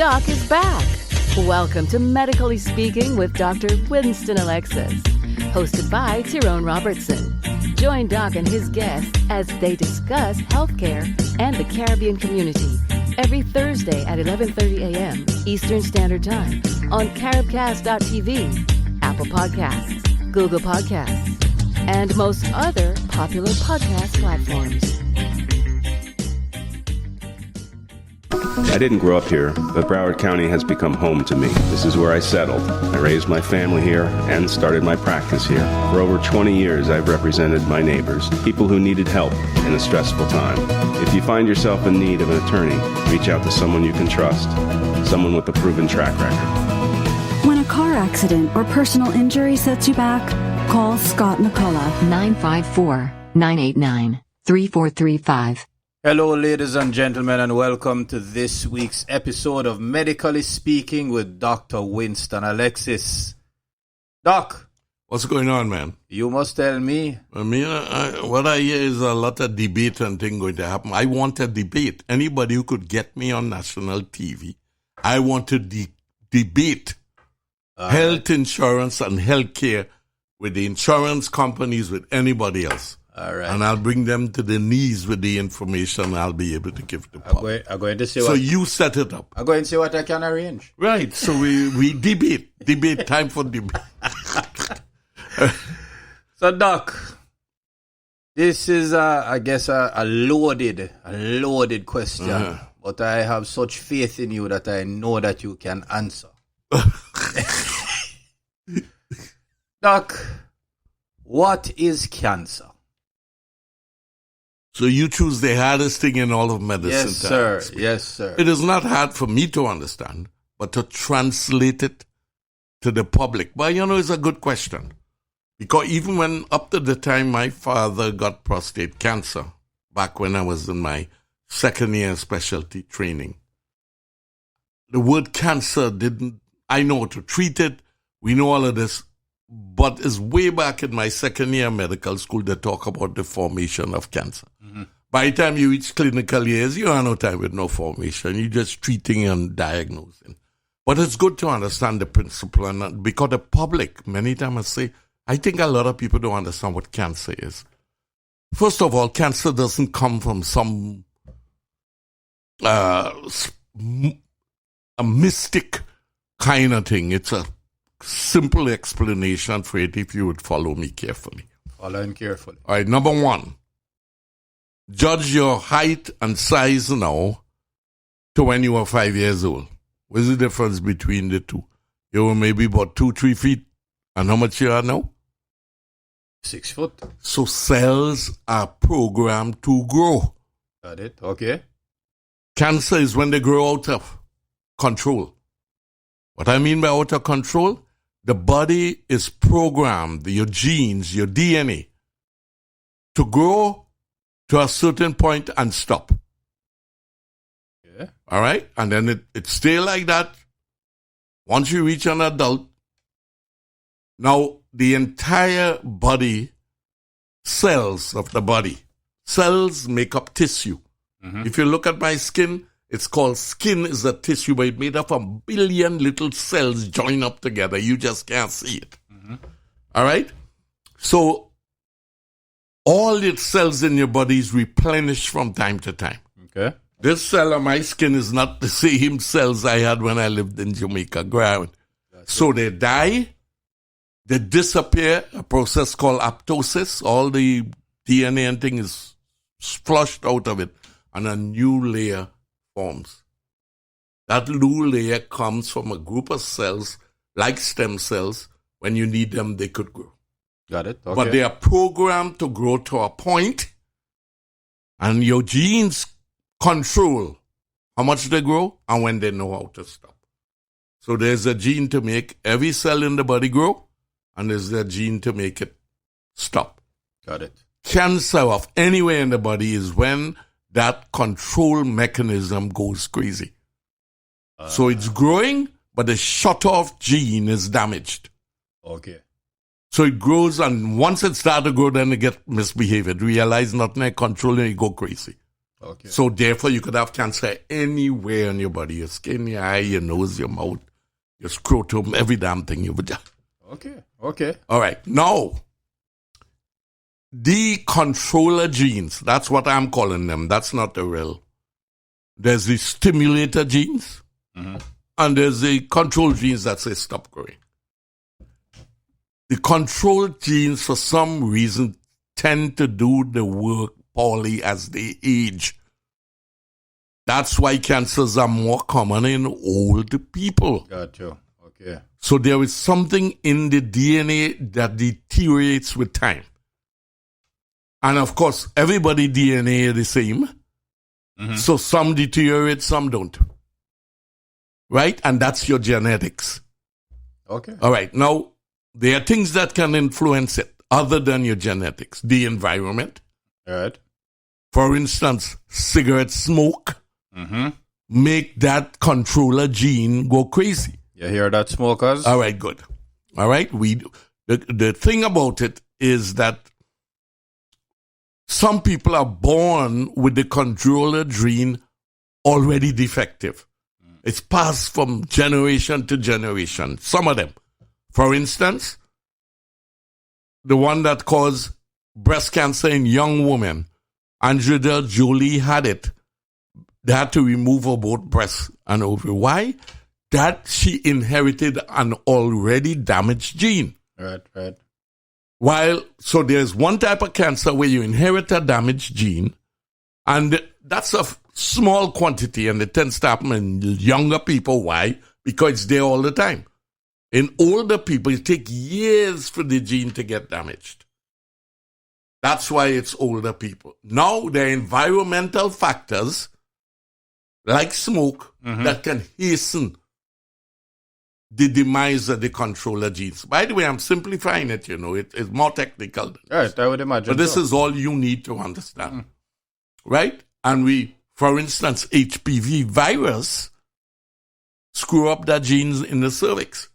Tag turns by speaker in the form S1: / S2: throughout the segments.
S1: Doc is back. Welcome to Medically Speaking with Dr. Winston Alexis, hosted by Tyrone Robertson. Join Doc and his guests as they discuss healthcare and the Caribbean community every Thursday at 11:30 a.m. Eastern Standard Time on caribcast.tv, Apple Podcasts, Google Podcasts, and most other popular podcast platforms.
S2: I didn't grow up here, but Broward County has become home to me. This is where I settled. I raised my family here and started my practice here. For over 20 years, I've represented my neighbors, people who needed help in a stressful time. If you find yourself in need of an attorney, reach out to someone you can trust, someone with a proven track record.
S3: When a car accident or personal injury sets you back, call Scott McCullough.
S4: 954-989-3435.
S5: Hello, ladies and gentlemen, and welcome to this week's episode of Medically Speaking with Dr. Winston Alexis. Doc.
S6: What's going on, man?
S5: You must tell me.
S6: I mean, what I hear is a lot of debate and thing going to happen. I want a debate. Anybody who could get me on national TV, I want to debate health insurance and health care with the insurance companies, with anybody else.
S5: All right.
S6: And I'll bring them to the knees with the information I'll be able to give the public.
S5: I'm going to see
S6: so you set it up.
S5: I'm going to see what I can arrange.
S6: Right. So we debate. Debate. Time for debate.
S5: So, Doc, this is, I guess, a loaded question. But I have such faith in you that I know that you can answer. Doc, what is cancer?
S6: So you choose the hardest thing in all of medicine.
S5: Yes, sir. Yes, sir.
S6: It is not hard for me to understand, but to translate it to the public. But, it's a good question. Because even when, up to the time my father got prostate cancer, back when I was in my second year specialty training, the word cancer I know how to treat it. We know all of this. But it's way back in my second year medical school they talk about the formation of cancer. Mm-hmm. By the time you reach clinical years, you have no time with no formation. You're just treating and diagnosing. But it's good to understand the principle, and because the public, many times I think a lot of people don't understand what cancer is. First of all, cancer doesn't come from some a mystic kind of thing. It's a simple explanation for it if you would follow me carefully.
S5: Following carefully.
S6: All right, number one, judge your height and size now to when you were 5 years old. What's the difference between the two? You were maybe about 2-3 feet, and how much you are now?
S5: 6 foot.
S6: So cells are programmed to grow.
S5: Got it, okay.
S6: Cancer is when they grow out of control. What I mean by out of control, the body is programmed, your genes, your DNA, to grow to a certain point and stop. Yeah. All right? And then it stay like that. Once you reach an adult, now the entire body, cells of the body, cells make up tissue. Mm-hmm. If you look at my skin, it's called skin is a tissue, but it's made up of a billion little cells joined up together. You just can't see it. Mm-hmm. All right? So, all the cells in your body is replenished from time to time.
S5: Okay.
S6: This cell on my skin is not the same cells I had when I lived in Jamaica ground. So they die, they disappear, a process called apoptosis. All the DNA and thing is flushed out of it, and a new layer forms. That new layer comes from a group of cells, like stem cells. When you need them, they could grow.
S5: Got it. Okay.
S6: But they are programmed to grow to a point, and your genes control how much they grow and when they know how to stop. So there's a gene to make every cell in the body grow, and there's a gene to make it stop.
S5: Got it.
S6: Cancer of anywhere in the body is when that control mechanism goes crazy. So it's growing, but the shut-off gene is damaged.
S5: Okay.
S6: So it grows, and once it starts to grow, then it gets misbehaved. It realizes nothing, controlling, it go crazy.
S5: Okay.
S6: So therefore, you could have cancer anywhere in your body: your skin, your eye, your nose, your mouth, your scrotum, every damn thing you would.
S5: Okay.
S6: All right. Now, the controller genes, that's what I'm calling them. That's not the real. There's the stimulator genes, and there's the control genes that say stop growing. The control genes, for some reason, tend to do the work poorly as they age. That's why cancers are more common in older people.
S5: Gotcha. Okay.
S6: So there is something in the DNA that deteriorates with time. And of course, everybody DNA is the same. So some deteriorate, some don't. Right? And that's your genetics.
S5: Okay.
S6: All right. Now, there are things that can influence it other than your genetics. The environment.
S5: All right.
S6: For instance, cigarette smoke make that controller gene go crazy.
S5: You hear that, smokers?
S6: All right, good. All right. The thing about it is that some people are born with the controller gene already defective. It's passed from generation to generation. Some of them. For instance, the one that caused breast cancer in young women, Angelina Jolie had it. They had to remove her both breasts and ovary. Why? That she inherited an already damaged gene.
S5: Right.
S6: So there's one type of cancer where you inherit a damaged gene, and that's a small quantity, and it tends to happen in younger people. Why? Because it's there all the time. In older people, it takes years for the gene to get damaged. That's why it's older people. Now, there are environmental factors like smoke that can hasten the demise of the controller genes. By the way, I'm simplifying it, it's more technical.
S5: Right, I would imagine.
S6: But this is all you need to understand. Right? And for instance, HPV virus screw up the genes in the cervix.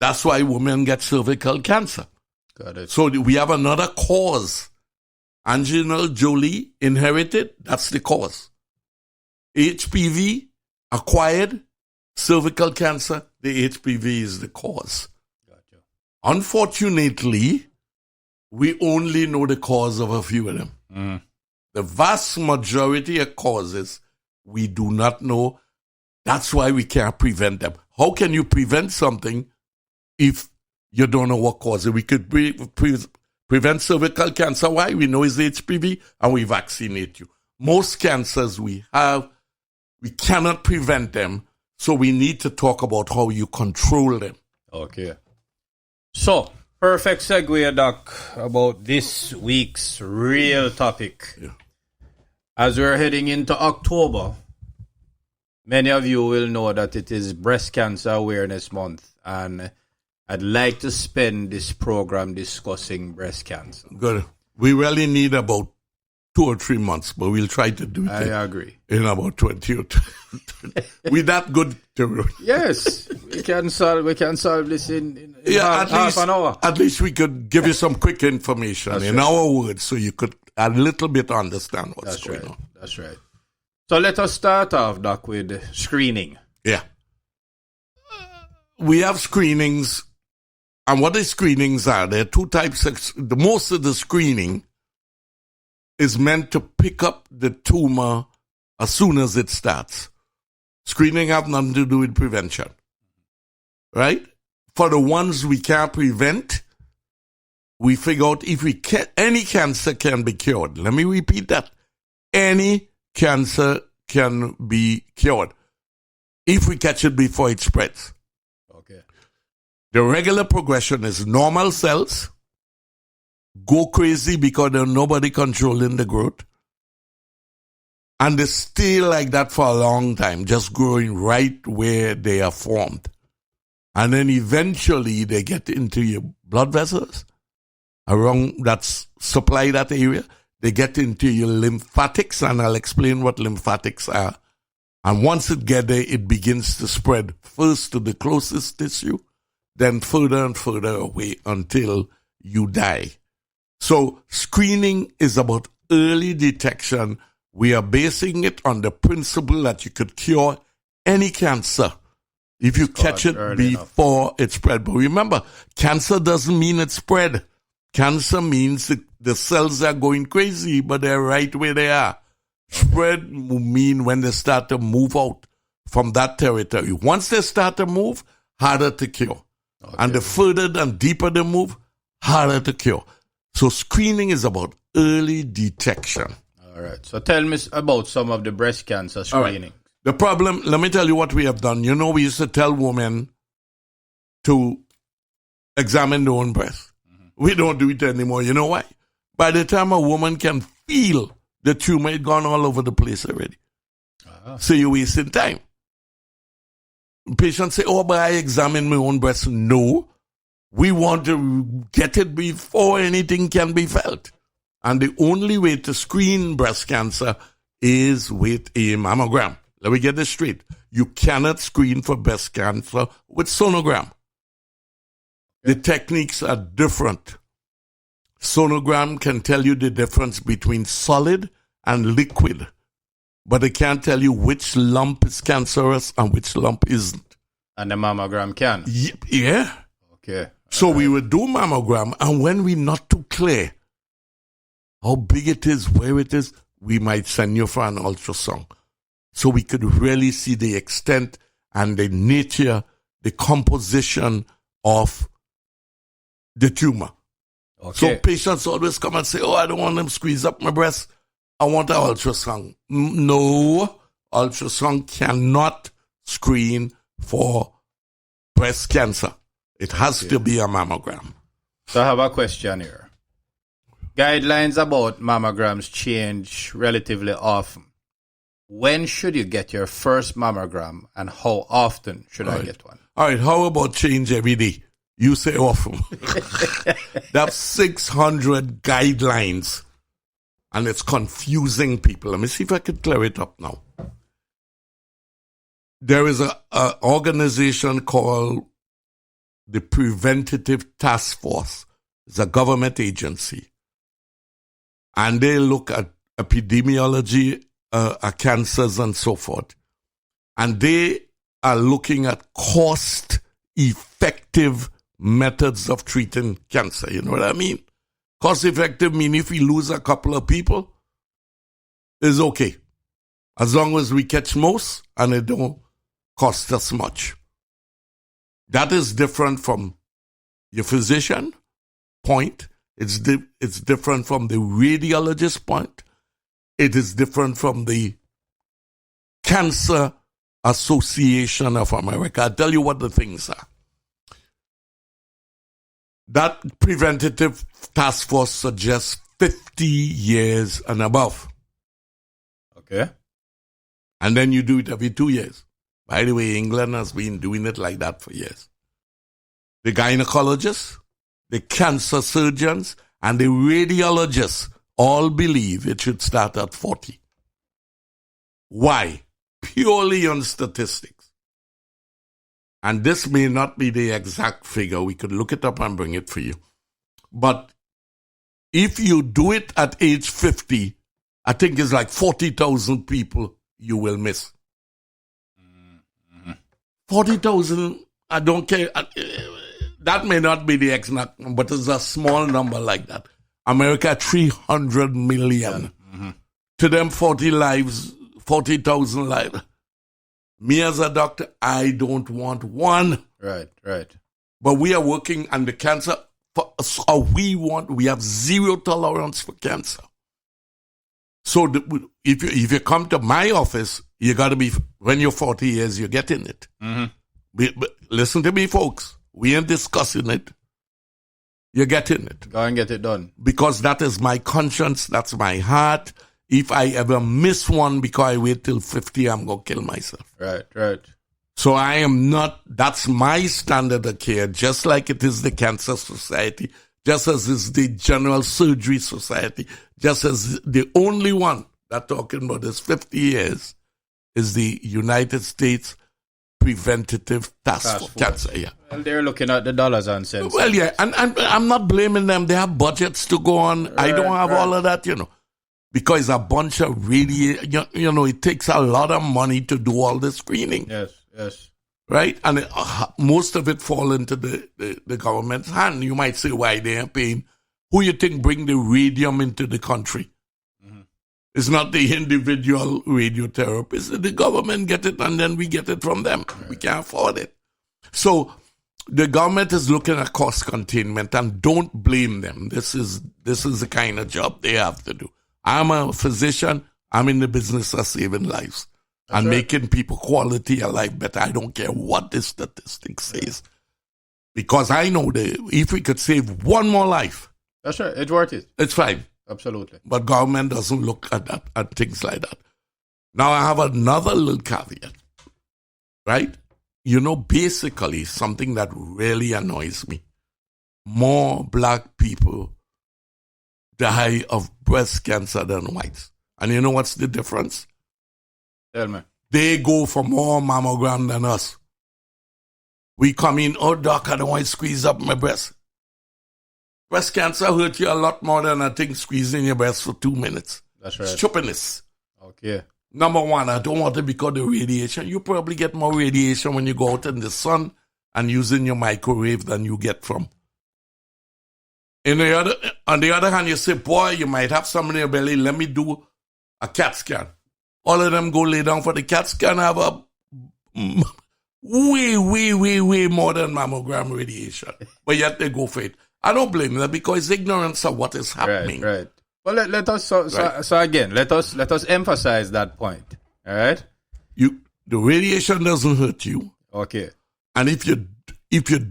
S6: That's why women get cervical cancer.
S5: Got it.
S6: So we have another cause. Angelina Jolie inherited, that's the cause. HPV acquired, cervical cancer, the HPV is the cause.
S5: Gotcha.
S6: Unfortunately, we only know the cause of a few of them. The vast majority of causes we do not know. That's why we can't prevent them. How can you prevent something if you don't know what causes it? We could prevent cervical cancer. Why? We know it's HPV and we vaccinate you. Most cancers we have, we cannot prevent them. So we need to talk about how you control them.
S5: Okay. So, perfect segue, Doc, about this week's real topic.
S6: Yeah.
S5: As we're heading into October, many of you will know that it is Breast Cancer Awareness Month, and I'd like to spend this program discussing breast cancer.
S6: Good. We really need about 2 or 3 months, but we'll try to do it.
S5: I agree.
S6: In about 20 or 30. We're that good, Tyrone.
S5: Yes, we can solve this in
S6: at
S5: half
S6: least,
S5: an hour.
S6: At least we could give you some quick information
S5: That's
S6: in
S5: right.
S6: our words so you could a little bit understand what's
S5: That's
S6: going
S5: right.
S6: on.
S5: That's right. So let us start off, Doc, with screening.
S6: Yeah. We have screenings, and what the screenings are, there are two types of, most of the screening is meant to pick up the tumor as soon as it starts. Screening have nothing to do with prevention. Right? For the ones we can't prevent, we figure out if any cancer can be cured. Let me repeat that. Any cancer can be cured if we catch it before it spreads.
S5: Okay.
S6: The regular progression is normal cells go crazy because there's nobody controlling the growth. And they stay like that for a long time, just growing right where they are formed. And then eventually they get into your blood vessels around that supply that area. They get into your lymphatics, and I'll explain what lymphatics are. And once it gets there, it begins to spread first to the closest tissue, then further and further away until you die. So screening is about early detection We are basing it on the principle that you could cure any cancer if you catch it before it spread. But remember, cancer doesn't mean it spread. Cancer means the cells are going crazy, but they're right where they are. Spread mean when they start to move out from that territory. Once they start to move, harder to cure. Okay. And the further and deeper they move, harder to cure. So screening is about early detection.
S5: All right. So tell me about some of the breast cancer screening.
S6: Right. The problem, let me tell you what we have done. You know, we used to tell women to examine their own breast. Mm-hmm. We don't do it anymore. You know why? By the time a woman can feel the tumor, it's gone all over the place already. So you're wasting time. Patients say, oh, but I examine my own breast. No. We want to get it before anything can be felt. And the only way to screen breast cancer is with a mammogram. Let me get this straight. You cannot screen for breast cancer with sonogram. The techniques are different. Sonogram can tell you the difference between solid and liquid, but it can't tell you which lump is cancerous and which lump isn't.
S5: And the mammogram can?
S6: Yeah.
S5: Okay.
S6: So we would do mammogram, and when we're not too clear how big it is, where it is, we might send you for an ultrasound. So we could really see the extent and the nature, the composition of the tumor. Okay. So patients always come and say, oh, I don't want them to squeeze up my breast. I want an ultrasound. No, ultrasound cannot screen for breast cancer. It has to be a mammogram.
S5: So I have a question here. Guidelines about mammograms change relatively often. When should you get your first mammogram, and how often should I get one?
S6: All right, how about change every day? You say often. That's 600 guidelines, and it's confusing people. Let me see if I can clear it up now. There is an organization called the Preventative Task Force. It's a government agency, and they look at epidemiology, cancers and so forth. And they are looking at cost-effective methods of treating cancer. You know what I mean? Cost-effective mean if we lose a couple of people, it's okay. As long as we catch most and it don't cost us much. That is different from your physician point. It's different from the radiologist point. It is different from the Cancer Association of America. I'll tell you what the things are. That preventative task force suggests 50 years and above.
S5: Okay.
S6: And then you do it every 2 years. By the way, England has been doing it like that for years. The gynecologists, the cancer surgeons, and the radiologists all believe it should start at 40. Why? Purely on statistics. And this may not be the exact figure. We could look it up and bring it for you. But if you do it at age 50, I think it's like 40,000 people you will miss. 40,000, I don't care. That may not be the exact number, but it's a small number like that. America, 300 million. Mm-hmm. To them, 40,000 lives. Me as a doctor, I don't want one.
S5: Right.
S6: But we are working on the cancer. We have zero tolerance for cancer. So if you come to my office, you got to be, when you're 40 years, you're getting it. Mm-hmm. But listen to me, folks. We ain't discussing it. You're getting it.
S5: Go and get it done. Because
S6: that is my conscience. That's my heart. If I ever miss one because I wait till 50, I'm going to kill myself.
S5: Right.
S6: So I am not, that's my standard of care, just like it is the Cancer Society, just as is the General Surgery Society, just as the only one that talking about this 50 years is the United States Preventative Task Force. Cancer, yeah.
S5: Well, they're looking at the dollars and cents.
S6: Well, yeah, and I'm not blaming them. They have budgets to go on. I don't have all of that, because a bunch of it takes a lot of money to do all the screening.
S5: Yes.
S6: Right? And most of it fall into the government's hand. You might say, why they are paying? Who you think bring the radium into the country? Mm-hmm. It's not the individual radiotherapist. The government get it and then we get it from them. Right. We can't afford it. So the government is looking at cost containment, and don't blame them. This is the kind of job they have to do. I'm a physician. I'm in the business of saving lives. That's and right. Making people quality of life better. I don't care what the statistics says. Because I know that if we could save one more life.
S5: That's right. It's worth it.
S6: It's fine.
S5: Absolutely.
S6: But government doesn't look at that, at things like that. Now I have another little caveat. Right? Basically something that really annoys me. More black people die of breast cancer than whites. And you know what's the difference?
S5: Tell me.
S6: They go for more mammogram than us. We come in, doc, I don't want to squeeze up my breast. Breast cancer hurt you a lot more than I think squeezing your breast for 2 minutes.
S5: That's right.
S6: Stupidness.
S5: Okay.
S6: Number one, I don't want it because of the radiation. You probably get more radiation when you go out in the sun and using your microwave than you get from. On the other hand, you say, boy, you might have something in your belly. Let me do a CAT scan. All of them go lay down for the CAT scan, have a way more than mammogram radiation. But yet they go for it. I don't blame them because it's ignorance of what is happening.
S5: Right. Well, let us so again, let us emphasize that point. All right.
S6: The radiation doesn't hurt you.
S5: Okay.
S6: And if you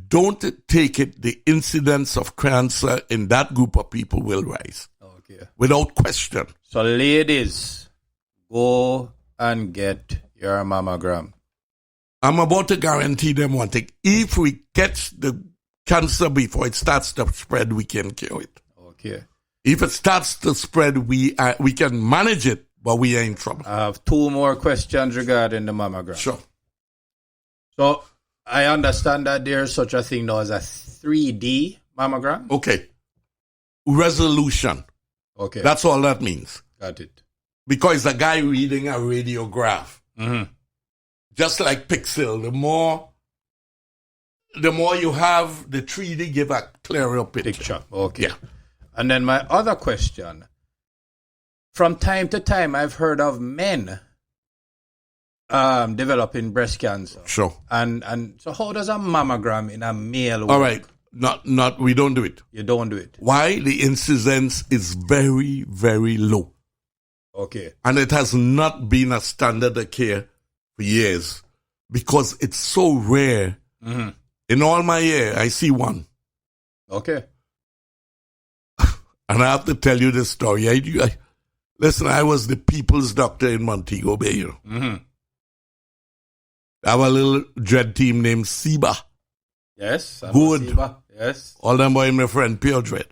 S6: don't take it, the incidence of cancer in that group of people will rise.
S5: Okay.
S6: Without question.
S5: So, ladies, go and get your mammogram.
S6: I'm about to guarantee them one thing. If we catch the cancer before it starts to spread, we can cure it.
S5: Okay.
S6: If it starts to spread, we can manage it, but we are in trouble.
S5: I have 2 more questions regarding the mammogram.
S6: Sure.
S5: So, I understand that there's such a thing now as a 3D mammogram.
S6: Okay. Resolution.
S5: Okay.
S6: That's all that means.
S5: Got it.
S6: Because the guy reading a radiograph.
S5: Mm-hmm.
S6: Just like pixel, the more you have, the 3D give a clearer picture.
S5: Okay.
S6: Yeah.
S5: And then my other question. From time to time, I've heard of men developing breast cancer.
S6: Sure.
S5: And so how does a mammogram in a male work?
S6: All right. Not we don't do it.
S5: You don't do it.
S6: Why? The incidence is very, very low.
S5: Okay.
S6: And it has not been a standard of care for years because it's so rare.
S5: Mm-hmm.
S6: In all my year, I see one.
S5: Okay.
S6: And I have to tell you this story. Listen, I was the people's doctor in Montego Bay.
S5: Mm-hmm.
S6: I have a little dread team named Seba.
S5: Yes.
S6: Good.
S5: Seba. Yes.
S6: All them boy, my friend, Pure Dread.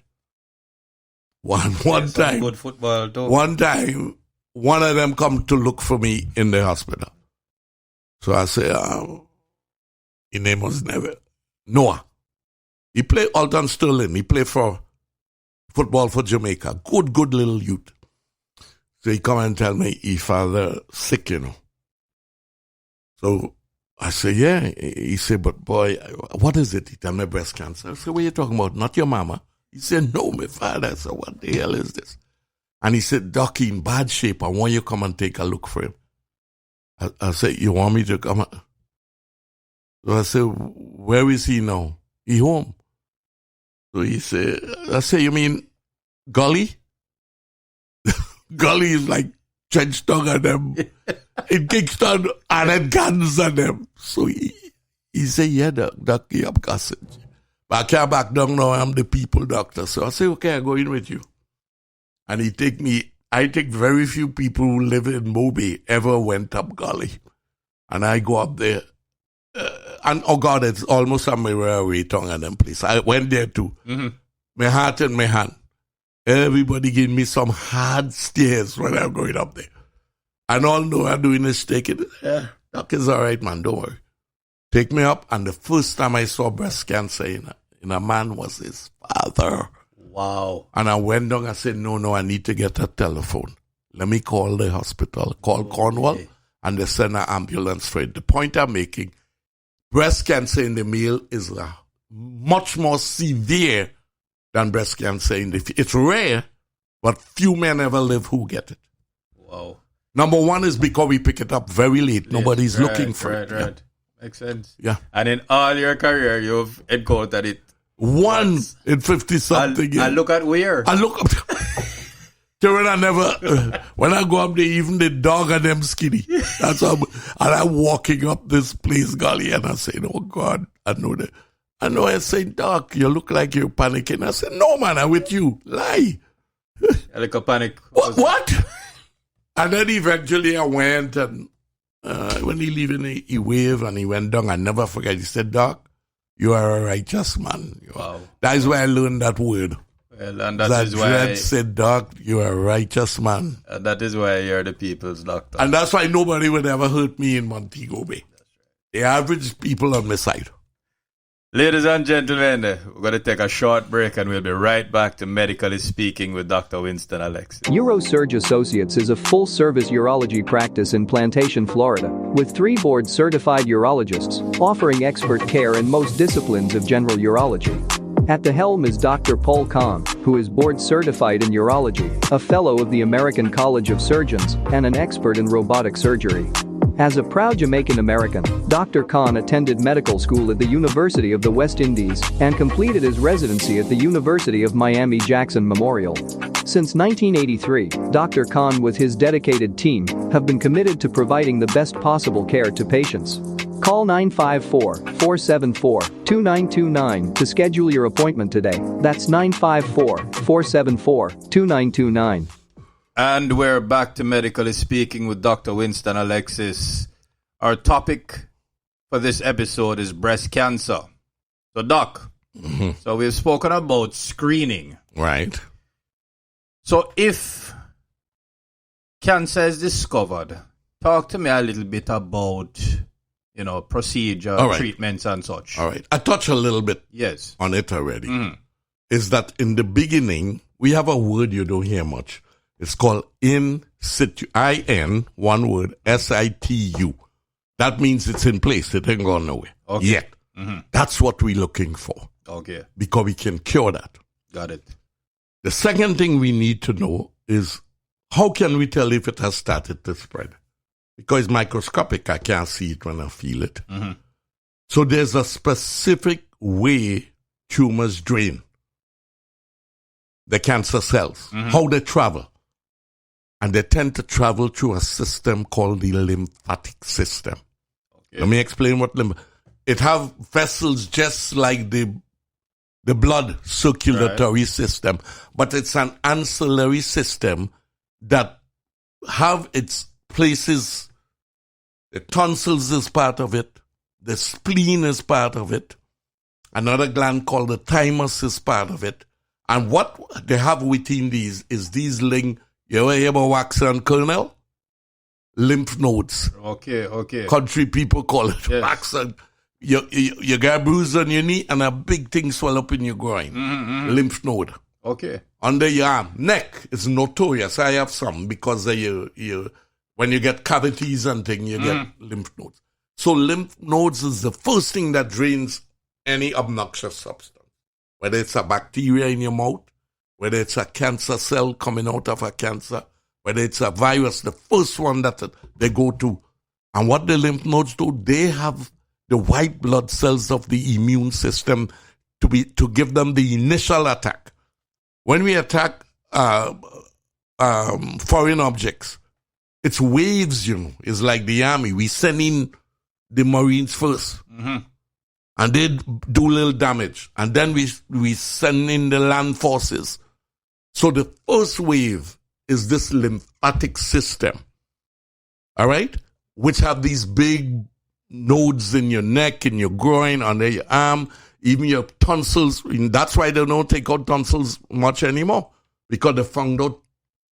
S6: One time.
S5: Good football too.
S6: One time, one of them come to look for me in the hospital. So I say, his name was Noah. He played Alton Sterling. He played for football for Jamaica. Good little youth. So he come and tell me his father sick, So I say, yeah. He said, but boy, what is it? He tell me breast cancer. I said, what are you talking about? Not your mama. He said, no, my father. I said, what the hell is this? And he said, Doc, he in bad shape. I want you to come and take a look for him. I said, you want me to come? So I said, where is he now? He home. So he said, I said, you mean Gully? Gully is like trench tongue on them. In Kingston, and then guns on them. So he said, yeah, Doc, you have passage. But I can't back down now. I'm the people doctor. So I say, okay, I go in with you. And he take me. I think very few people who live in Moby ever went up Gully. And I go up there. And oh God, it's almost a mirror away tongue and them place. I went there too. Mm-hmm. My heart in my hand. Everybody gave me some hard stares when I'm going up there. And all know I'm doing is take it. Yeah, Doc is all right, man. Don't worry. Take me up. And the first time I saw breast cancer in a man was his father.
S5: Wow.
S6: And I went down, I said, no, I need to get a telephone. Let me call the hospital, call Cornwall, and they send an ambulance for it. The point I'm making, breast cancer in the male is much more severe than breast cancer in the female. It's rare, but few men ever live who get it.
S5: Wow.
S6: Number one is because we pick it up very late. Nobody's looking for it.
S5: Right.
S6: Yeah.
S5: Makes sense.
S6: Yeah.
S5: And in all your career, you've encountered it.
S6: Once in 50-something.
S5: I look at where?
S6: I look up. When I go up there, even the dog and them skinny. That's how, and I'm walking up this place, Gully, and I say, oh God, I know that. I know I say, Doc, you look like you're panicking. I said, no, man, I'm with you. Lie.
S5: Like a panic.
S6: What? And then eventually I went, and when he leaving, he waved and he went down. I never forget. He said, Doc, you are a righteous man.
S5: Wow.
S6: That is where I learned that word.
S5: Well, and that is why
S6: said, Doc, you are a righteous man.
S5: And that is why you're the people's doctor.
S6: And that's why nobody would ever hurt me in Montego Bay. The average people on my side.
S5: Ladies and gentlemen, we're going to take a short break and we'll be right back to Medically Speaking with Dr. Winston Alexis.
S7: UroSurge Associates is a full-service urology practice in Plantation, Florida, with 3 board-certified urologists offering expert care in most disciplines of general urology. At the helm is Dr. Paul Kahn, who is board-certified in urology, a fellow of the American College of Surgeons, and an expert in robotic surgery. As a proud Jamaican American, Dr. Khan attended medical school at the University of the West Indies and completed his residency at the University of Miami-Jackson Memorial. Since 1983, Dr. Khan with his dedicated team have been committed to providing the best possible care to patients. Call 954-474-2929 to schedule your appointment today. That's 954-474-2929.
S5: And we're back to Medically Speaking with Dr. Winston Alexis. Our topic for this episode is breast cancer. So, Doc, so we've spoken about screening.
S6: Right.
S5: So, if cancer is discovered, talk to me a little bit about, procedure, treatments and such.
S6: All right. I touched a little bit on it already. Is that in the beginning, we have a word you don't hear much. It's called in situ, I-N, one word, S-I-T-U. That means it's in place. It ain't gone nowhere yet. That's what we're looking for.
S5: Okay.
S6: Because we can cure that.
S5: Got it.
S6: The second thing we need to know is how can we tell if it has started to spread? Because it's microscopic. I can't see it when I feel it. So there's a specific way tumors drain the cancer cells, how they travel. And they tend to travel through a system called the lymphatic system. Okay. Let me explain what it have vessels just like the blood circulatory system, but it's an ancillary system that have its places. The tonsils is part of it. The spleen is part of it. Another gland called the thymus is part of it. And what they have within these is these you ever hear about wax and kernel? Lymph nodes.
S5: Okay.
S6: Country people call it wax and you get a bruise on your knee and a big thing swell up in your groin. Lymph node.
S5: Okay.
S6: Under your arm. Neck is notorious. I have some because when you get cavities and things, you get lymph nodes. So lymph nodes is the first thing that drains any obnoxious substance. Whether it's a bacteria in your mouth, whether it's a cancer cell coming out of a cancer, whether it's a virus, the first one that they go to. And what the lymph nodes do, they have the white blood cells of the immune system to give them the initial attack. When we attack foreign objects, it's waves, It's like the army. We send in the Marines first. And they do little damage. And then we send in the land forces. So the first wave is this lymphatic system. All right? Which have these big nodes in your neck, in your groin, under your arm, even your tonsils. And that's why they don't take out tonsils much anymore. Because they found out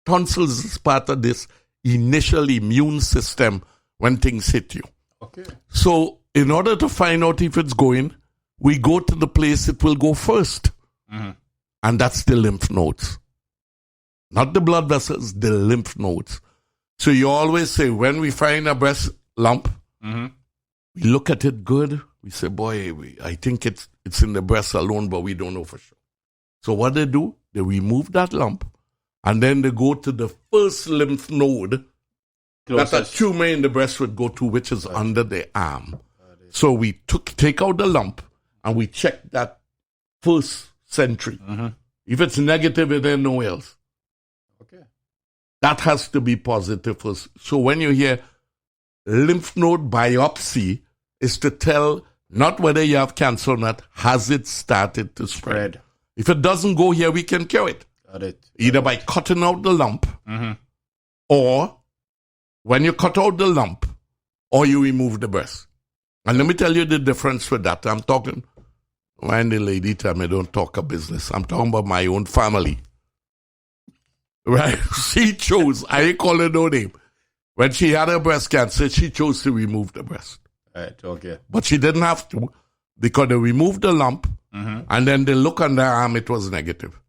S6: tonsils is part of this initial immune system when things hit you.
S5: Okay.
S6: So in order to find out if it's going, we go to the place it will go first. And that's the lymph nodes. Not the blood vessels, the lymph nodes. So you always say, when we find a breast lump, we look at it good. We say, boy, I think it's in the breast alone, but we don't know for sure. So what they do, they remove that lump, and then they go to the first lymph node that a tumor in the breast would go to, which is under the arm. So we take out the lump, and we check that first century. If it's negative, it ain't nowhere else.
S5: Okay.
S6: That has to be positive first. So when you hear lymph node biopsy, is to tell not whether you have cancer or not, has it started to spread? If it doesn't go here, we can cure it.
S5: Got it.
S6: Either by cutting out the lump, or when you cut out the lump, or you remove the breast. And let me tell you the difference with that. I'm talking, when the lady tell me don't talk a business, I'm talking about my own family. Right? She chose, I ain't calling no name. When she had her breast cancer, she chose to remove the breast.
S5: Right, okay.
S6: But she didn't have to, because they removed the lump, and then they look on the arm, it was negative.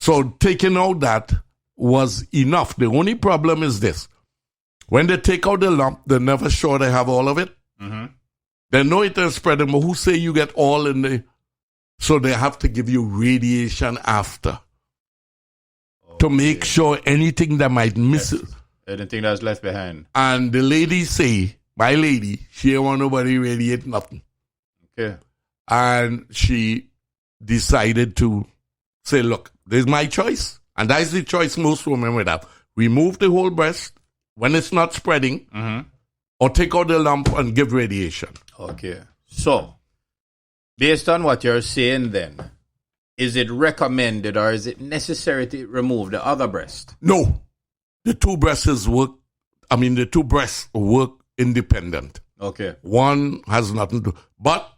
S6: So taking out that was enough. The only problem is this. When they take out the lump, they're never sure they have all of it. They know it is spreading, but who say you get all in the... So they have to give you radiation after. To make sure anything that might miss it.
S5: Anything that's left behind.
S6: And the lady say, my lady, she don't want nobody radiate nothing.
S5: Okay.
S6: And she decided to say, look, this is my choice. And that's the choice most women would have. Remove the whole breast when it's not spreading, or take out the lump and give radiation.
S5: Okay. So, based on what you're saying then, is it recommended or is it necessary to remove the other breast?
S6: No. The two breasts work independent.
S5: Okay.
S6: One has nothing to... But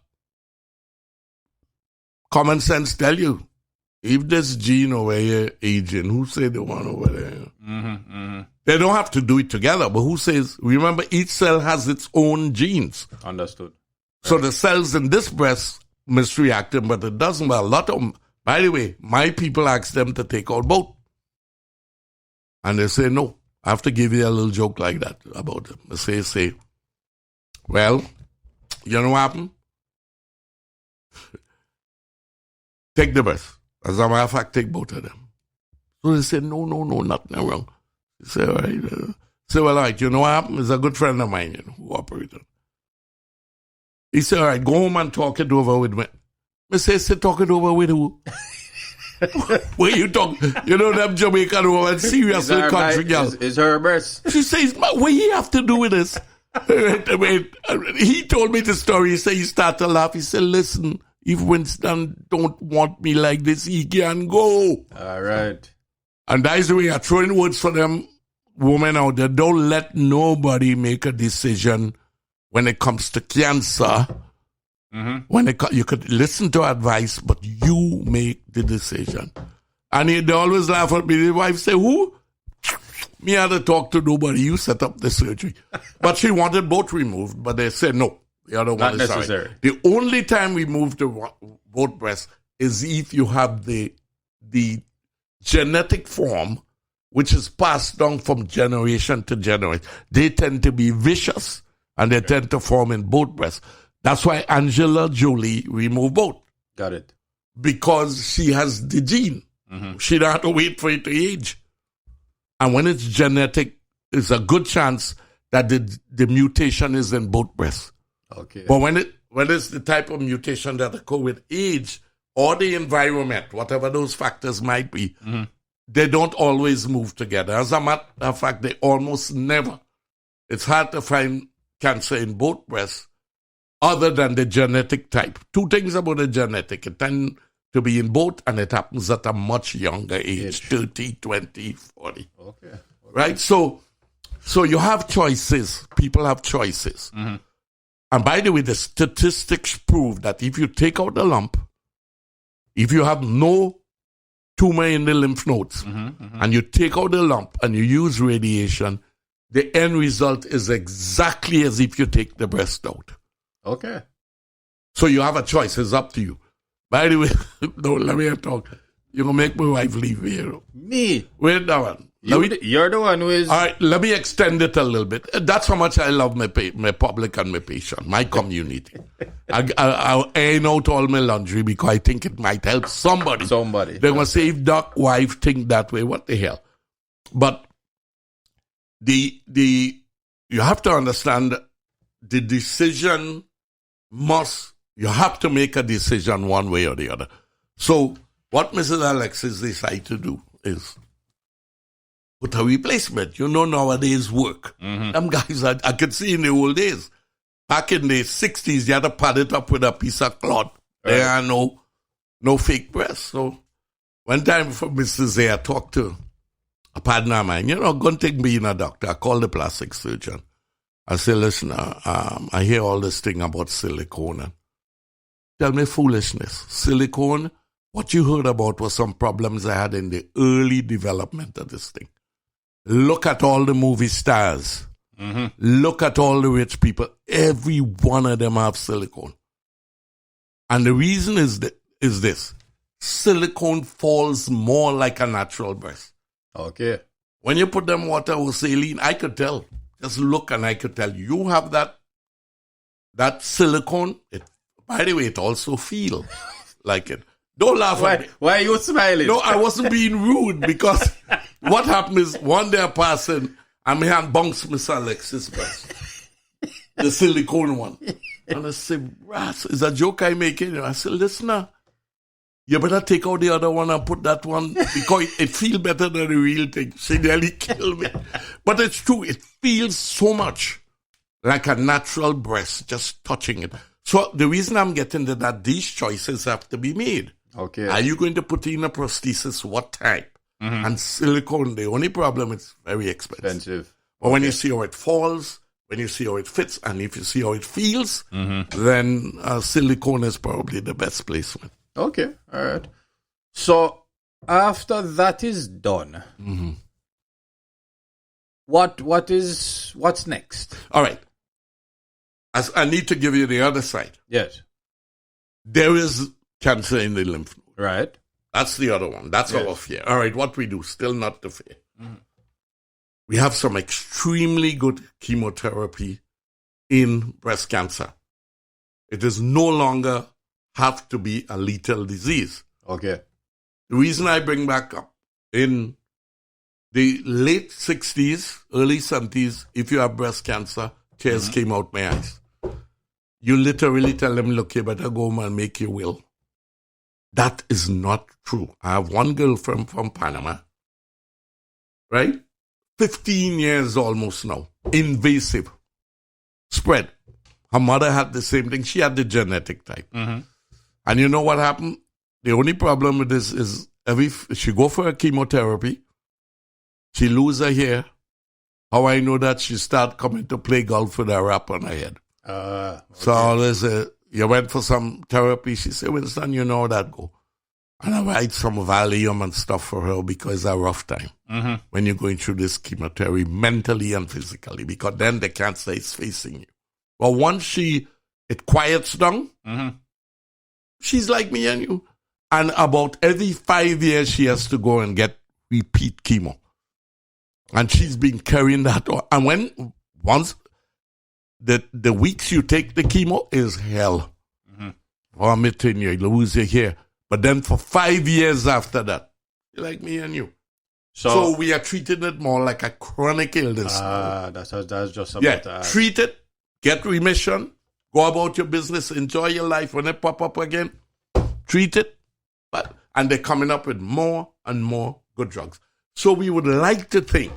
S6: common sense tell you, if this gene over here aging, who say the one over there? They don't have to do it together, but who says... Remember, each cell has its own genes.
S5: Understood.
S6: So the cells in this breast misreacting, but it doesn't. But a lot of them... By the way, my people ask them to take out both. And they say, no. I have to give you a little joke like that about them. They say, well, you know what happened? Take the breast. As a matter of fact, take both of them. So they say, no, nothing wrong. They say, all right. Say, well, all right, you know what happened? He's a good friend of mine, who operated. He said, all right, go home and talk it over with me. I say, talk it over with who? Where you talk? You know them Jamaican woman, seriously, country girl.
S5: Is her breast?
S6: She says, what you have to do with this? He told me the story. He said, he started to laugh. He said, listen, if Winston don't want me like this, he can go.
S5: All right.
S6: And that's the way I'm throwing words for them women out there. Don't let nobody make a decision when it comes to cancer. When you could listen to advice, but you make the decision. And they always laugh at me. The wife say, who? Me had to talk to nobody. You set up the surgery. But she wanted both removed, but they said no. The other one is necessary. The only time we move the both breasts is if you have the genetic form, which is passed down from generation to generation. They tend to be vicious, and they tend to form in both breasts. That's why Angela Jolie removed both.
S5: Got it.
S6: Because she has the gene. She don't have to wait for it to age. And when it's genetic, there's a good chance that the mutation is in both breasts.
S5: Okay.
S6: But when it's the type of mutation that occur with age or the environment, whatever those factors might be, they don't always move together. As a matter of fact, they almost never. It's hard to find cancer in both breasts other than the genetic type. Two things about the genetic. It tends to be in both, and it happens at a much younger age, 30, 20, 40.
S5: Okay.
S6: Right? So you have choices. People have choices. And by the way, the statistics prove that if you take out the lump, if you have no tumor in the lymph nodes, and you take out the lump and you use radiation, the end result is exactly as if you take the breast out.
S5: Okay.
S6: So you have a choice. It's up to you. By the way, no, let me talk. You're going to make my wife leave me, you know.
S5: Me?
S6: Wait that one.
S5: You're the one who is...
S6: All right, let me extend it a little bit. That's how much I love my public and my patient, my community. I air out all my laundry because I think it might help somebody. They're going to say, if Doc wife think that way, what the hell? But you have to understand the decision you have to make a decision one way or the other. So what Mrs. Alexis decided to do is put a replacement. You know, nowadays work. Them guys, I could see in the old days. Back in the 60s, you had to pad it up with a piece of cloth. There are no fake breasts. So one time for Mrs. A, I talked to a partner of mine, going to take me in a doctor. I called the plastic surgeon. I said, listen, I hear all this thing about silicone. Tell me foolishness. Silicone, what you heard about was some problems I had in the early development of this thing. Look at all the movie stars. Look at all the rich people. Every one of them have silicone. And the reason is this. Silicone falls more like a natural breast.
S5: Okay.
S6: When you put them water with saline, I could tell. Just look and I could tell. You have that silicone. By the way, it also feels like it. Don't laugh at me.
S5: Why are you smiling?
S6: No, I wasn't being rude because what happened is one day I passed in and my hand bounced Miss Alexis' breast. The silicone one. And I said, Ras, is a joke I making? I said, listen, you better take out the other one and put that one because it feels better than the real thing. She nearly killed me. But it's true. It feels so much like a natural breast, just touching it. So the reason I'm getting to that, these choices have to be made.
S5: Okay.
S6: Are you going to put in a prosthesis? What type? And silicone, the only problem is very expensive. But when you see how it falls, when you see how it fits, and if you see how it feels, then silicone is probably the best placement.
S5: Okay, all right. So after that is done, what's next?
S6: All right. As I need to give you the other side.
S5: Yes.
S6: There is cancer in the lymph node.
S5: Right.
S6: That's the other one. That's our fear. All right, what we do, still not the fear. We have some extremely good chemotherapy in breast cancer. It is no longer have to be a lethal disease.
S5: Okay.
S6: The reason I bring back up, in the late 60s, early 70s, if you have breast cancer, tears came out my eyes. You literally tell them, look, you better go home and make your will. That is not true. I have one girlfriend from Panama, right? 15 years almost now. Invasive. Spread. Her mother had the same thing. She had the genetic type. And you know what happened? The only problem with this is she go for a chemotherapy, she lose her hair. How I know that? She start coming to play golf with a wrap on her head.
S5: Okay.
S6: So always, you went for some therapy. She said, Winston, you know how that go. And I write some Valium and stuff for her because it's a rough time when you're going through this chemotherapy mentally and physically, because then the cancer is facing you. But once it quiets down, she's like me and you. And about every 5 years, she has to go and get repeat chemo. And she's been carrying that on. And once the weeks you take the chemo is hell. Vomiting, you lose your hair. But then for 5 years after that, like me and you. So we are treating it more like a chronic illness.
S5: That's just about that.
S6: Treat it, get remission, go about your business, enjoy your life. When it pop up again, treat it. And they're coming up with more and more good drugs. So we would like to think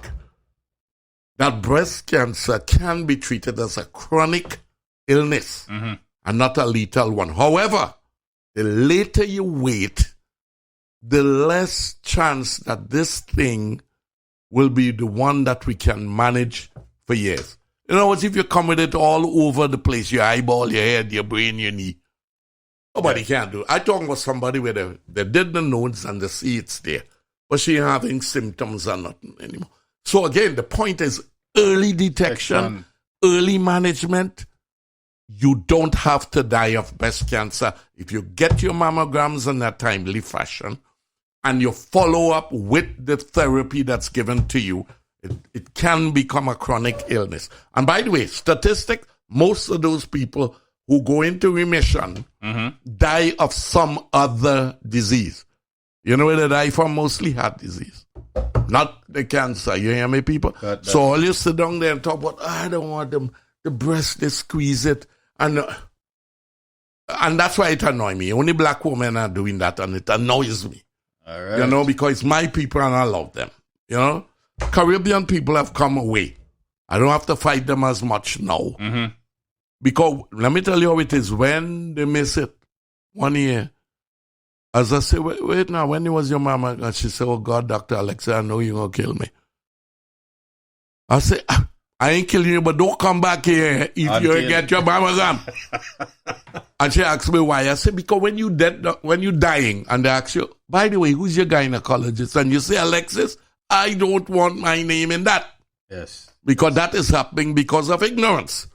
S6: that breast cancer can be treated as a chronic illness and not a lethal one. However, the later you wait, the less chance that this thing will be the one that we can manage for years. In other words, if you come with it all over the place, your eyeball, your head, your brain, your knee, nobody can do it. I'm talking about somebody where they did the nodes and they see it's there, but she having symptoms or nothing anymore. So again, the point is early detection, early management, you don't have to die of breast cancer if you get your mammograms in a timely fashion and you follow up with the therapy that's given to you. It can become a chronic illness. And by the way, statistic, most of those people who go into remission die of some other disease. You know where they die from? Mostly heart disease. Not the cancer. You hear me, people? So all you sit down there and talk about, I don't want them, the breast, they squeeze it. And that's why it annoys me. Only black women are doing that, and it annoys me.
S5: All right.
S6: You know, because it's my people and I love them. You know? Caribbean people have come away. I don't have to fight them as much now. Because, let me tell you how it is. When they miss it, 1 year, as I say, wait now, when was your mama? And she said, oh God, Dr. Alexis, I know you're going to kill me. I say, I ain't killing you, but don't come back here if you get your mammogram. And she asked me why. I said, because when you're dying, and they ask you, by the way, who's your gynecologist? And you say, Alexis, I don't want my name in that.
S5: Yes.
S6: Because that is happening because of ignorance.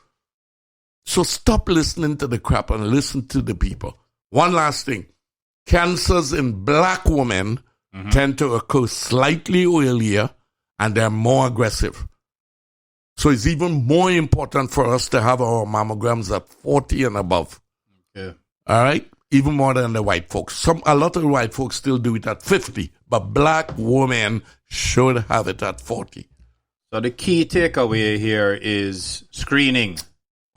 S6: So stop listening to the crap and listen to the people. One last thing. Cancers in black women tend to occur slightly earlier and they're more aggressive. So it's even more important for us to have our mammograms at 40 and above.
S5: Yeah.
S6: All right? Even more than the white folks. A lot of white folks still do it at 50, but black women should have it at 40.
S5: So the key takeaway here is screening.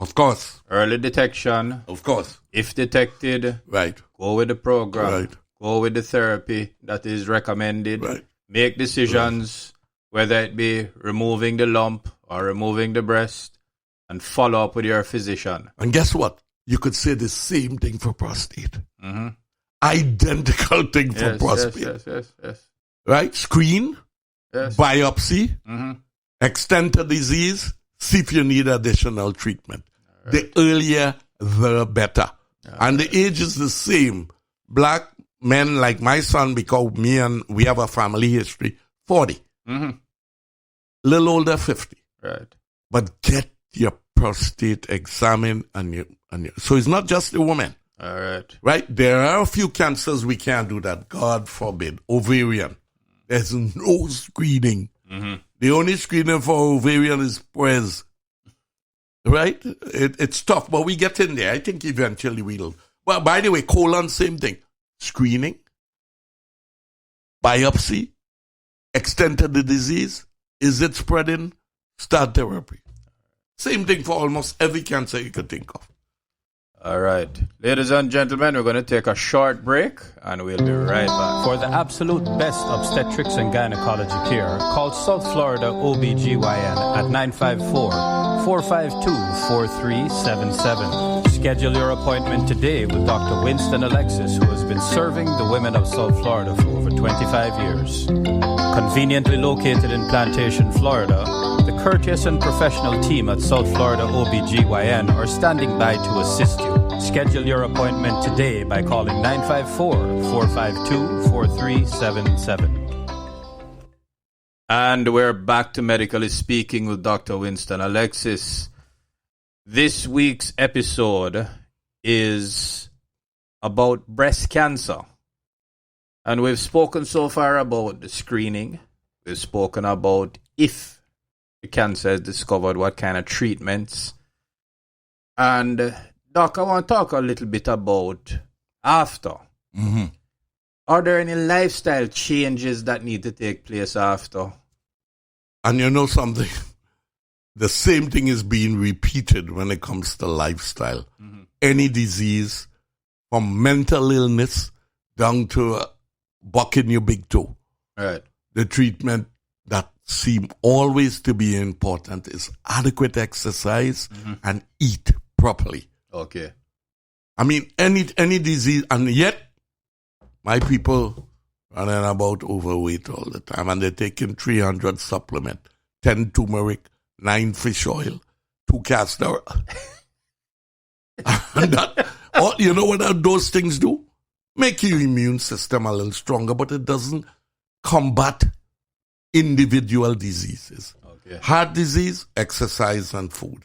S6: Of course.
S5: Early detection.
S6: Of course.
S5: If detected,
S6: right.
S5: Go with the program.
S6: Right.
S5: Go with the therapy that is recommended.
S6: Right.
S5: Make decisions, whether it be removing the lump or removing the breast, and follow up with your physician.
S6: And guess what? You could say the same thing for prostate. Identical thing for prostate.
S5: Yes.
S6: Right? Screen, biopsy, extent of disease, see if you need additional treatment. Right. The earlier, the better. And the age is the same. Black men like my son, because we have a family history, 40. Little older, 50.
S5: Right.
S6: But get your prostate examined so it's not just the woman.
S5: All right.
S6: Right? There are a few cancers we can't do that. God forbid. Ovarian. There's no screening. The only screening for ovarian is PRES. Right? It's tough, but we get in there. I think eventually we'll. Well, by the way, colon, same thing. Screening, biopsy, extent of the disease. Is it spreading? Start therapy. Same thing for almost every cancer you could think of.
S5: All right. Ladies and gentlemen, we're going to take a short break and we'll be right back.
S8: For the absolute best obstetrics and gynecology care, call South Florida OBGYN at 954-452-4377. Schedule your appointment today with Dr. Winston Alexis, who has been serving the women of South Florida for over 25 years. Conveniently located in Plantation, Florida, the courteous and professional team at South Florida OBGYN are standing by to assist you. Schedule your appointment today by calling 954-452-4377.
S5: And we're back to Medically Speaking with Dr. Winston Alexis. This week's episode is about breast cancer. And we've spoken so far about the screening. We've spoken about if the cancer is discovered, what kind of treatments. And Doc, I want to talk a little bit about after. Are there any lifestyle changes that need to take place after?
S6: And you know something? The same thing is being repeated when it comes to lifestyle. Any disease, from mental illness down to bucking your big toe.
S5: Right.
S6: The treatment that seem always to be important is adequate exercise and eat properly.
S5: Okay.
S6: I mean, any disease, and yet my people running about overweight all the time, and they're taking 300 supplement, 10 turmeric, 9 fish oil, 2 castor oil. And that, you know what those things do? Make your immune system a little stronger, but it doesn't combat individual diseases.
S5: Okay.
S6: Heart disease, exercise and food.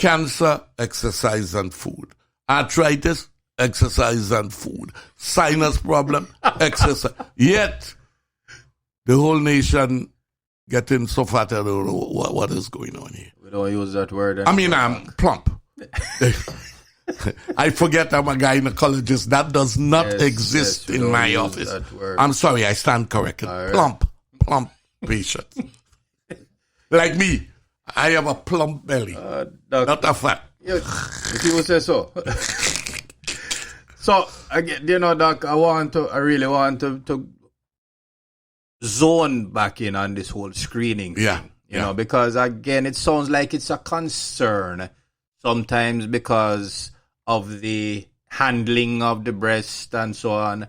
S6: Cancer, exercise and food. Arthritis, exercise and food. Sinus problem, exercise. Yet, the whole nation getting so fat, I don't know what is going on here.
S5: We don't use that word
S6: I mean, I'm plump. I forget I'm a gynecologist. That does not exist
S5: we
S6: in
S5: don't
S6: my
S5: use
S6: office.
S5: that word.
S6: I'm sorry, I stand corrected.
S5: All right.
S6: Plump patient. Like me, I have a plump belly, not a fat.
S5: If you would say so. So, again, Doc, I really want to zone back in on this whole screening thing. You know, because again, it sounds like it's a concern sometimes because of the handling of the breast and so on.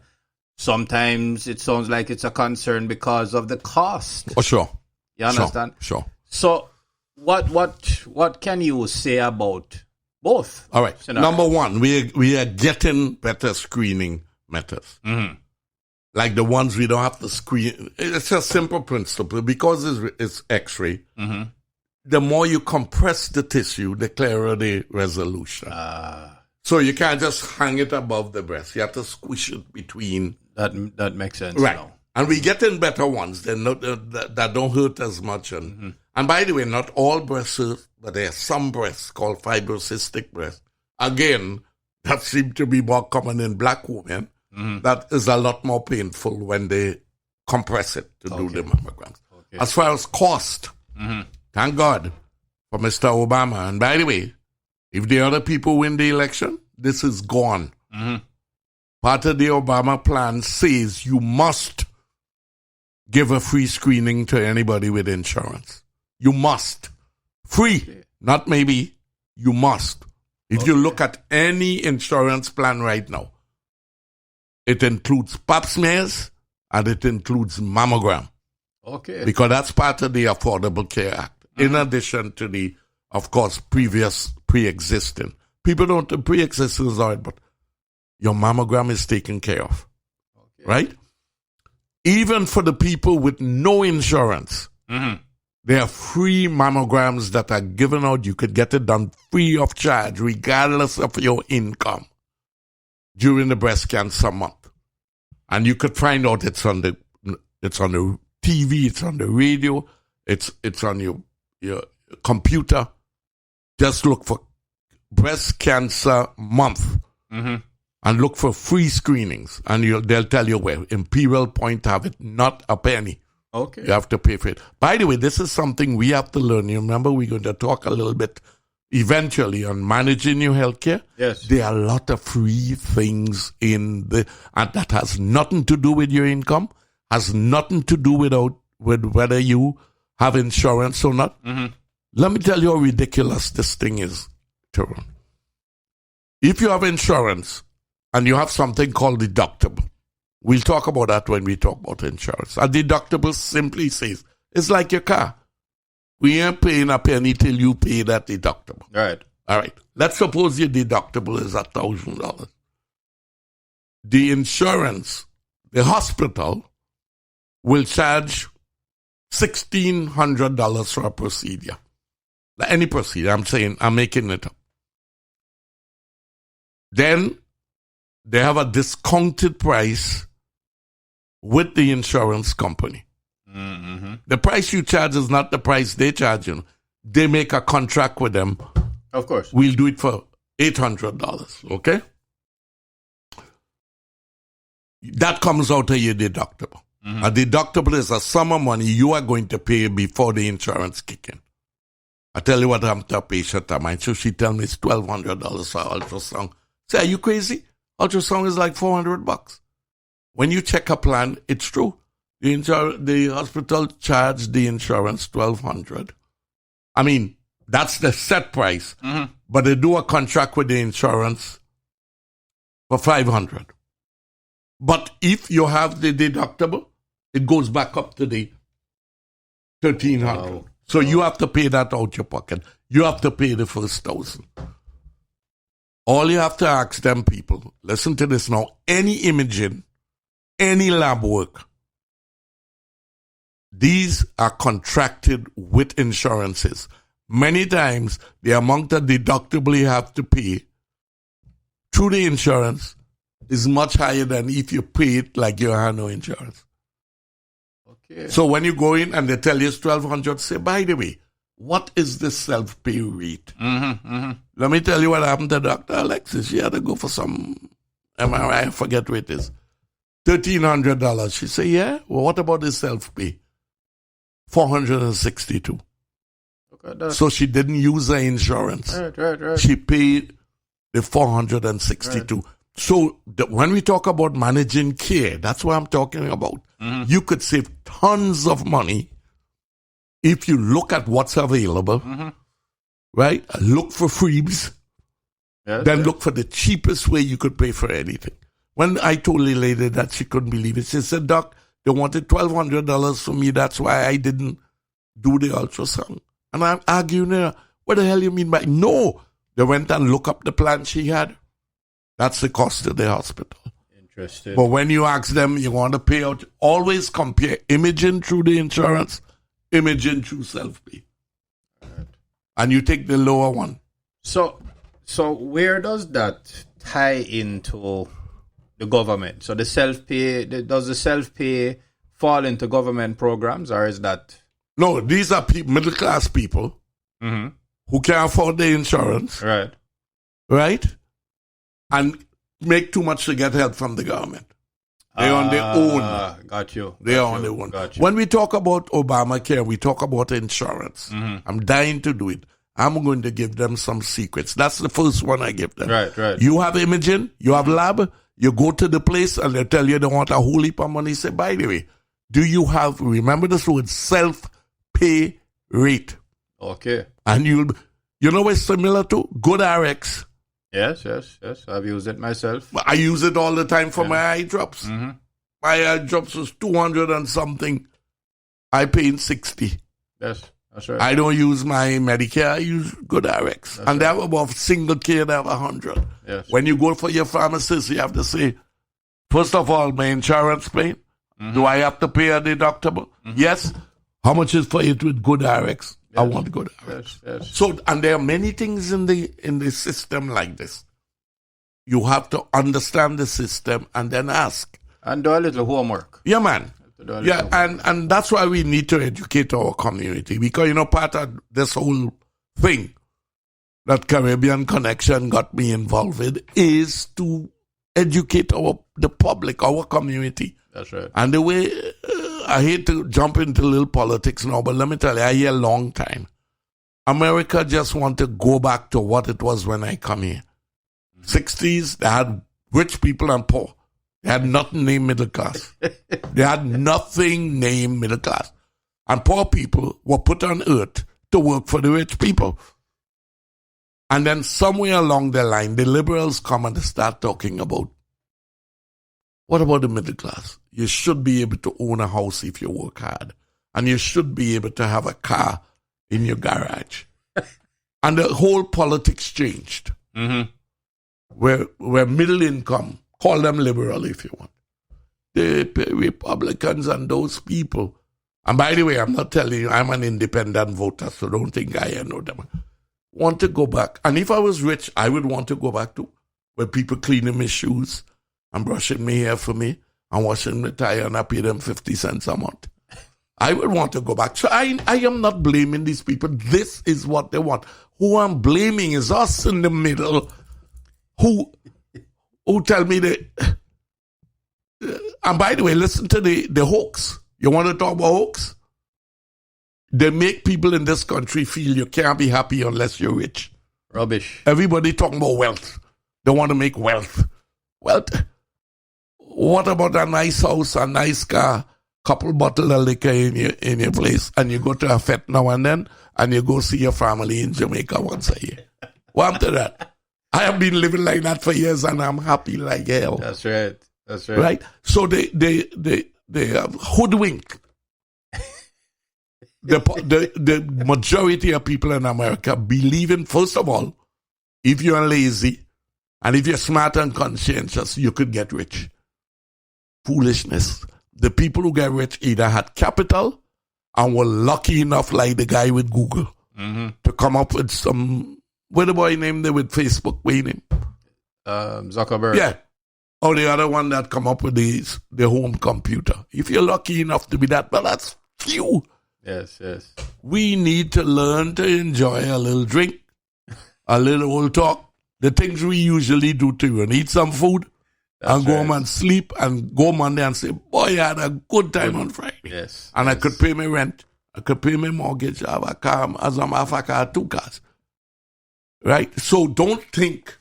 S5: Sometimes it sounds like it's a concern because of the cost.
S6: Oh, sure.
S5: You understand?
S6: Sure.
S5: So, what can you say about both?
S6: All right.
S5: scenarios?
S6: Number one, we are getting better screening methods.
S5: Mm-hmm.
S6: Like the ones we don't have to screen. It's a simple principle. Because it's X-ray,
S5: Mm-hmm.
S6: the more you compress the tissue, the clearer the resolution. So you can't just hang it above the breast. You have to squish it between.
S5: That makes sense.
S6: Right.
S5: Now.
S6: And we get in better ones that don't hurt as much. And by the way, not all breasts hurt, but there are some breasts called fibrocystic breasts. Again, that seems to be more common in black women. That is a lot more painful when they compress it to do the mammograms.
S5: Okay.
S6: As far as cost, thank God for Mr. Obama. And by the way, if the other people win the election, this is gone. Part of the Obama plan says you must give a free screening to anybody with insurance. You must. Free. Not maybe. You must. If you look at any insurance plan right now, it includes pap smears and it includes mammogram.
S5: Okay.
S6: Because that's part of the Affordable Care Act. In addition to the, of course, pre-existing. People don't think pre-existing is all right, but your mammogram is taken care of. Okay. Right? Even for the people with no insurance, there are free mammograms that are given out. You could get it done free of charge, regardless of your income, during the breast cancer month. And you could find out it's on the TV, it's on the radio, it's on your computer. Just look for breast cancer month. And look for free screenings, and they'll tell you where. Imperial Point have it, not a penny.
S5: Okay.
S6: You have to pay for it. By the way, this is something we have to learn. You remember we're going to talk a little bit eventually on managing your healthcare.
S5: Yes.
S6: There are a lot of free things and that has nothing to do with your income, has nothing to do with whether you have insurance or not. Let me tell you how ridiculous this thing is, Tyrone. If you have insurance, and you have something called deductible. We'll talk about that when we talk about insurance. A deductible simply says, it's like your car. We ain't paying a penny till you pay that deductible. All right. Let's suppose your deductible is $1,000. The insurance, the hospital, will charge $1,600 for a procedure. Any procedure, I'm making it up. Then they have a discounted price with the insurance company. The price you charge is not the price they charge you. They make a contract with them.
S5: Of course.
S6: We'll do it for $800, okay? That comes out of your deductible. A deductible is a sum of money you are going to pay before the insurance kick in. I tell you what happened to a patient of mine. So she tell me it's $1,200 for ultrasound. Say, are you crazy? Ultrasound is like $400. When you check a plan, it's true. The hospital charged the insurance $1,200. I mean, that's the set price. But they do a contract with the insurance for $500. But if you have the deductible, it goes back up to the $1,300. Wow. So you have to pay that out your pocket. You have to pay the first $1,000. All you have to ask them people, listen to this now, any imaging, any lab work, these are contracted with insurances. many times the amount of deductible you have to pay through the insurance is much higher than if you pay it like you had no insurance.
S5: Okay.
S6: So when you go in and they tell you it's $1,200, say, by the way, what is the self-pay rate? Let me tell you what happened to Dr. Alexis. She had to go for some MRI, I forget what it is. $1,300. She said, yeah, well, what about the self-pay? $462. So she didn't use her insurance.
S5: Right.
S6: She paid the $462. Right. So when we talk about managing care, that's what I'm talking about. You could save tons of money if you look at what's available, right? Look for freebies, then look for the cheapest way you could pay for anything. When I told the lady that, she couldn't believe it. She said, Doc, they wanted $1,200 for me. That's why I didn't do the ultrasound. And I'm arguing her, what the hell you mean by, no. They went and looked up the plan she had. That's the cost of the hospital.
S5: Interesting.
S6: But when you ask them, you want to pay out, always compare imaging through the insurance, imaging through self-pay. Right. And you take the lower one.
S5: So where does that tie into the government? So the self-pay, does the self-pay fall into government programs, or is that?
S6: No, these are middle-class people who can afford the insurance. Right? And make too much to get help from the government. They're on their own.
S5: Got you.
S6: They are on their own. When we talk about Obamacare, we talk about insurance. I'm dying to do it. I'm going to give them some secrets. That's the first one I give them.
S5: Right.
S6: You have imaging, you have lab, you go to the place and they tell you they want a whole heap of money. Say, by the way, do you have, remember this word, self-pay rate?
S5: Okay.
S6: And you know what it's similar to? Good RX.
S5: Yes. I've used it myself.
S6: I use it all the time for my eye drops. My eye drops was 200 and something. I pay in 60.
S5: Yes, that's right.
S6: I don't use my Medicare. I use Good RX. That's they have about single care, they have 100.
S5: Yes.
S6: When you go for your pharmacist, you have to say, first of all, my insurance plan. Do I have to pay a deductible? Yes. How much is for it with Good RX? Yes. I want Good RX.
S5: Yes.
S6: So, and there are many things in the system like this. You have to understand the system and then ask.
S5: And do a little homework.
S6: Yeah, man. Yeah, and that's why we need to educate our community. Because, part of this whole thing that Caribbean Connection got me involved with is to educate the public, our community.
S5: That's right.
S6: And the way, I hate to jump into little politics now, but let me tell you, I hear a long time. America just want to go back to what it was when I come here. 60s, they had rich people and poor. They had nothing named middle class. They had nothing named middle class. And poor people were put on earth to work for the rich people. And then somewhere along the line, the liberals come and start talking about, what about the middle class? You should be able to own a house if you work hard. And you should be able to have a car in your garage. And the whole politics changed. Where middle income, call them liberal if you want. The Republicans and those people. And by the way, I'm not telling you, I'm an independent voter, so don't think I know them. Want to go back. And if I was rich, I would want to go back to where people cleaning my shoes and brushing my hair for me and washing my tire, and I pay them 50 cents a month. I would want to go back. So I am not blaming these people. This is what they want. Who I'm blaming is us in the middle who tell me that. And by the way, listen to the hoax. You want to talk about hoax? They make people in this country feel you can't be happy unless you're rich.
S5: Rubbish.
S6: Everybody talking about wealth. They want to make wealth. Wealth. What about a nice house, a nice car, couple bottles of liquor in your place, and you go to a fete now and then, and you go see your family in Jamaica once a year? What to that? I have been living like that for years, and I'm happy like hell.
S5: That's right. That's right.
S6: Right? So they hoodwink. The majority of people in America believe in, first of all, if you're lazy and if you're smart and conscientious, you could get rich. Foolishness. The people who get rich either had capital and were lucky enough, like the guy with Google, to come up with some, what the boy named there with Facebook, what he name?
S5: Zuckerberg.
S6: Yeah. Or the other one that come up with the home computer. If you're lucky enough to be that, but that's few.
S5: Yes.
S6: We need to learn to enjoy a little drink, a little old talk, the things we usually do to you, and eat some food, and go home and sleep, and go Monday and say, boy, I had a good time on Friday.
S5: Yes.
S6: And I could pay my rent, I could pay my mortgage, I have a car, as a matter of fact, I had 2 cars. Right? So don't think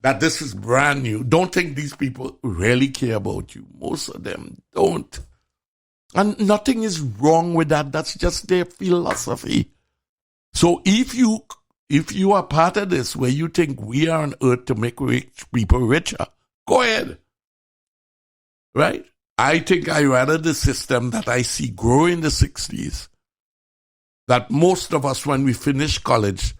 S6: that this is brand new. Don't think these people really care about you. Most of them don't. And nothing is wrong with that. That's just their philosophy. So if you are part of this, where you think we are on earth to make rich people richer, go ahead. Right? I think I rather the system that I see grow in the 60s, that most of us, when we finished college,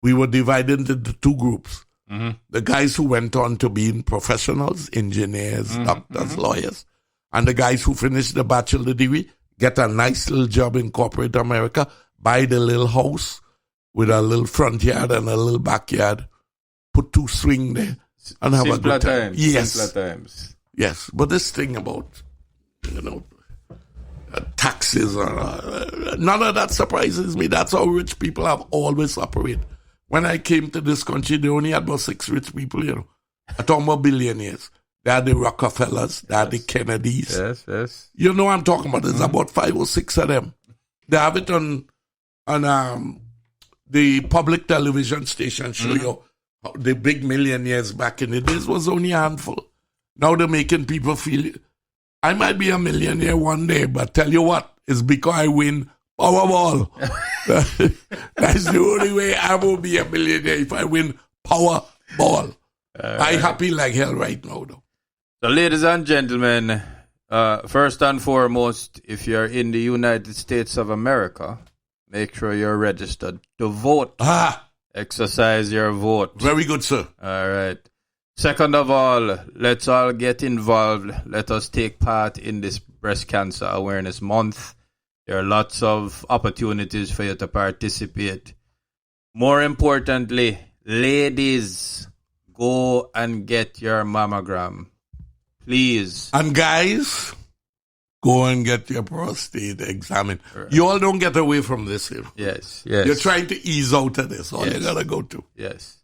S6: we were divided into 2 groups. The guys who went on to be professionals, engineers, doctors, lawyers, and the guys who finished the bachelor degree, get a nice little job in corporate America, buy the little house with a little front yard and a little backyard, put 2 swing there, and have a good time.
S5: Simpler times.
S6: Yes, but this thing about, taxes, none of that surprises me. That's how rich people have always operated. When I came to this country, they only had about 6 rich people, I talk about billionaires. They had the Rockefellers, they had the Kennedys.
S5: Yes.
S6: You know what I'm talking about. There's about 5 or 6 of them. They have it on the public television station show you how the big millionaires back in the days was only a handful. Now they're making people feel, I might be a millionaire one day, but tell you what, it's because I win Powerball. That's the only way I will be a millionaire, if I win Powerball. I'm happy like hell right now, though.
S5: So, ladies and gentlemen, first and foremost, if you're in the United States of America, make sure you're registered to vote. Exercise your vote.
S6: Very good, sir.
S5: All right. Second of all, let's all get involved. Let us take part in this Breast Cancer Awareness Month. There are lots of opportunities for you to participate. More importantly, ladies, go and get your mammogram. Please.
S6: And guys, go and get your prostate examined. Right. You all don't get away from this here.
S5: Yes.
S6: You're trying to ease out of this. All you gotta go to.
S5: Yes.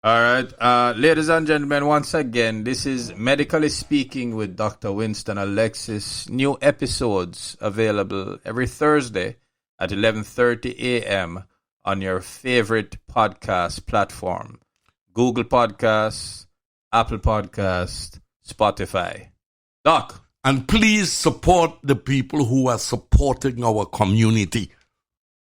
S5: All right. Ladies and gentlemen, once again, this is Medically Speaking with Dr. Winston Alexis. New episodes available every Thursday at 11:30 a.m. on your favorite podcast platform. Google Podcasts, Apple Podcasts, Spotify. Doc.
S6: And please support the people who are supporting our community.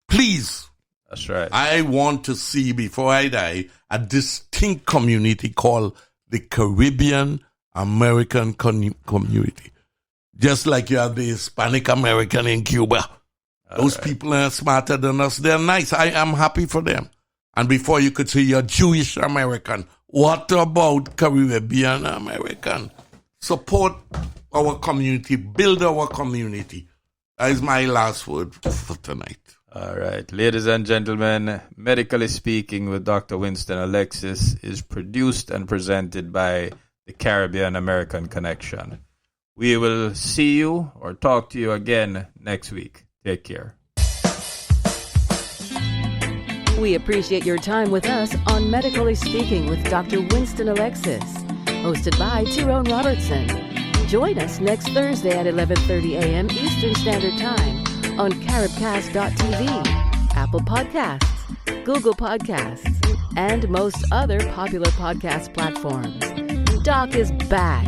S6: Please.
S5: That's right.
S6: I want to see, before I die, a distinct community called the Caribbean American community. Just like you have the Hispanic American in Cuba. Those people are smarter than us. They're nice. I am happy for them. And before you could say you're Jewish American, what about Caribbean American? Support our community. Build our community. That is my last word for tonight.
S5: All right. Ladies and gentlemen, Medically Speaking with Dr. Winston Alexis is produced and presented by the Caribbean American Connection. We will see you or talk to you again next week. Take care.
S1: We appreciate your time with us on Medically Speaking with Dr. Winston Alexis, hosted by Tyrone Robertson. Join us next Thursday at 11:30 a.m. Eastern Standard Time on caribcast.tv, Apple Podcasts, Google Podcasts, and most other popular podcast platforms. Doc is back.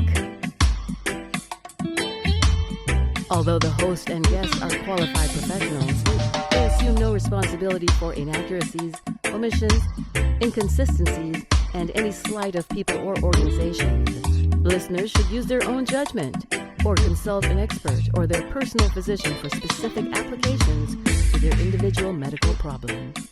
S1: Although the host and guests are qualified professionals, they assume no responsibility for inaccuracies, omissions, inconsistencies, and any slight of people or organizations. Listeners should use their own judgment or consult an expert or their personal physician for specific applications to their individual medical problems.